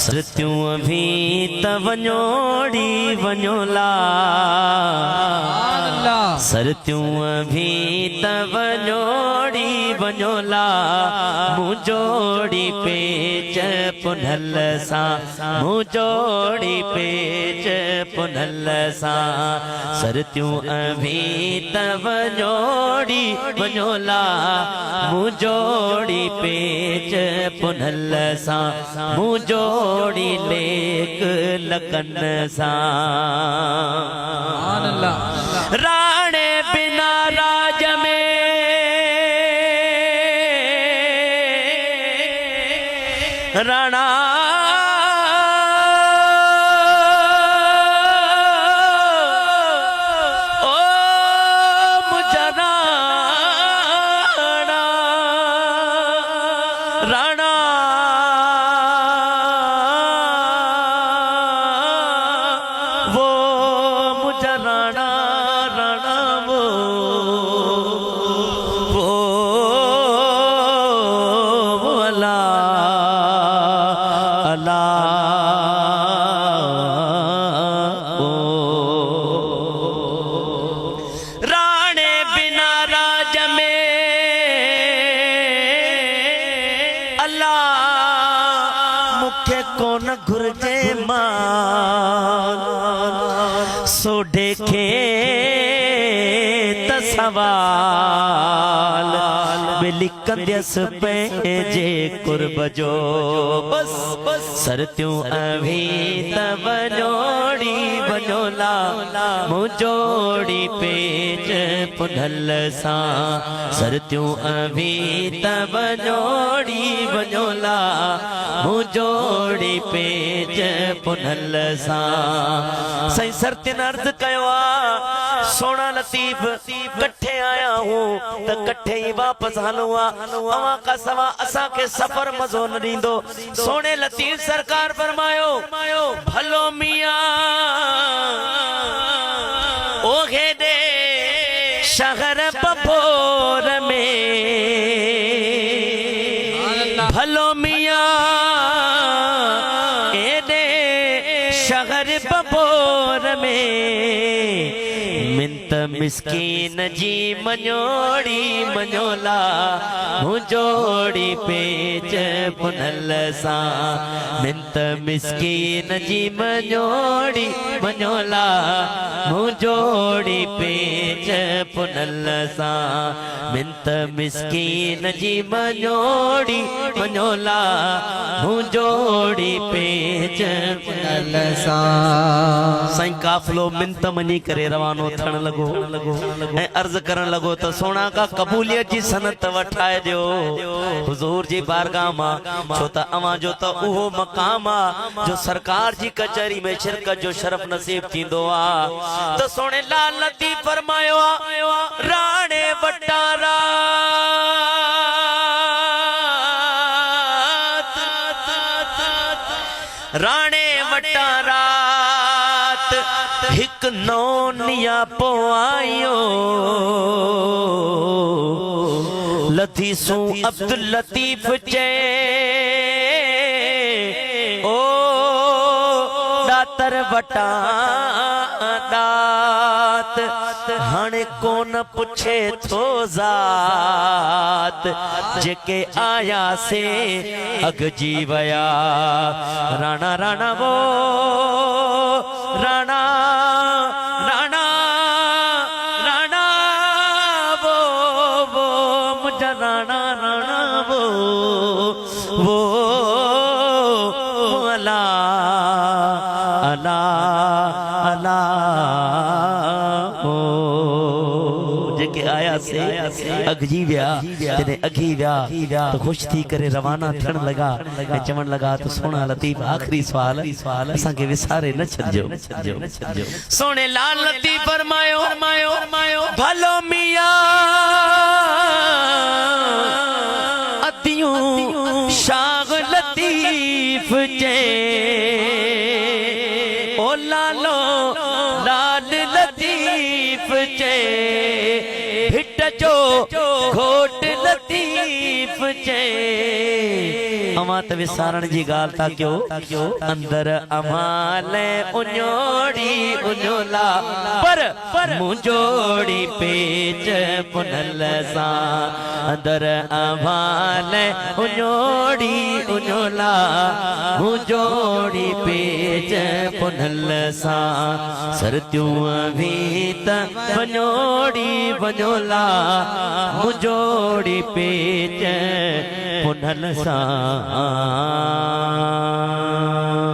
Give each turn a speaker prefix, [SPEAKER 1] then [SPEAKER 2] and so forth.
[SPEAKER 1] सृत्यूं भी त वञोड़ी वञोला सरत्यूं भी त वञोड़ी वञोला मुझोड़ी पेच पुनल सा मुझोड़ी पेच पुनल सा सरत्यूं भी त वञोड़ी वञोला मुझोड़ी पेच पुनल सा मुझोड़ी लेक लकन सा राणे बिना राज में राणा ओ मुझा राणा राणा वो मुझा राणा राणा वो अल्लाह अल्लाह राणे बिना राज में अल्लाह मुखे कोन घुर्जे मान सो देखे त सवाल मिली कंदस पंहिंजे कुर्ब जो बस सरत्यूं अभी त वञोड़ी वञोला मुझोड़ी पेच पुनल सां सरत्यूं अभी त वञोड़ी वञोला मुझोड़ी पेच पुनल सां सही सरतिन अर्ज कयो सोना लतीफ कट्ठे आया हूँ त कट्ठे ही वापस हलूं अवां का सवा असा के सफर मज़ो न दींदो सोने लतीफ सरकार फरमायो भलो मियां ओ हेदे शहर बपोर में भलो मियां हेदे शहर बपोर में मिंत मिस्कीन जी मञोड़ी मञोला मुझोड़ी पेच पुनल सां मिंत मिस्कीन जी मञोड़ी मञोला मुझोड़ी पेच पुनल सां मिंत मिस्कीन जी मञोड़ी मञोला मुझोड़ी पेच पुनल सां साईं काफिलो मिंत मनी करे रवानो थण लगो ऐं अर्ज करण लगो तो सोना का कबूलियत जी सनत वठाए दियो हुजूर जी बारगाह मां छो त अवां जो त उहो मकाम आ जो सरकार जी कचहरी में शिरकत जो शरफ नसीब थींदो आ तो सोने लाल लतीफ फरमायो राणे वटारा राणे वटारात हिक नौनिया पो आयो लतीसू अब्दुल लतीफ चे ओ दातर वटा दात हाणे कोन पुछे थो ज़ात जेके आया से अग जी वया राणा राणा वो राणा राणा राणा वो मुझा राणा राणा वो अल्लाह अल्लाह अल्लाह जेके आया से अगजी व्या जने अगी व्या तो खुश थी करे रवाना थियण लगा ऐं चवण लगा तो सोना लतीफ आखिरी सवाल असां के विसारे न छजो सोने लाल लतीफ फरमायो भलो मियां अतियूं शाग लतीफ जे ओ लालो लाल लतीफ जे भिट जो घोट लतीफ हुजे अमां त विसारण जी ॻाल्हि था कयो अंदर अमाल उञोड़ी उञोला पर मुंजोड़ी पेच पुनल सां अंदर अमाल उञोड़ी उञोला मुंजोड़ी पेच पुनल सां सरतियूं भी त वञोड़ी वञोला मुंजोड़ी पेच पुनल सां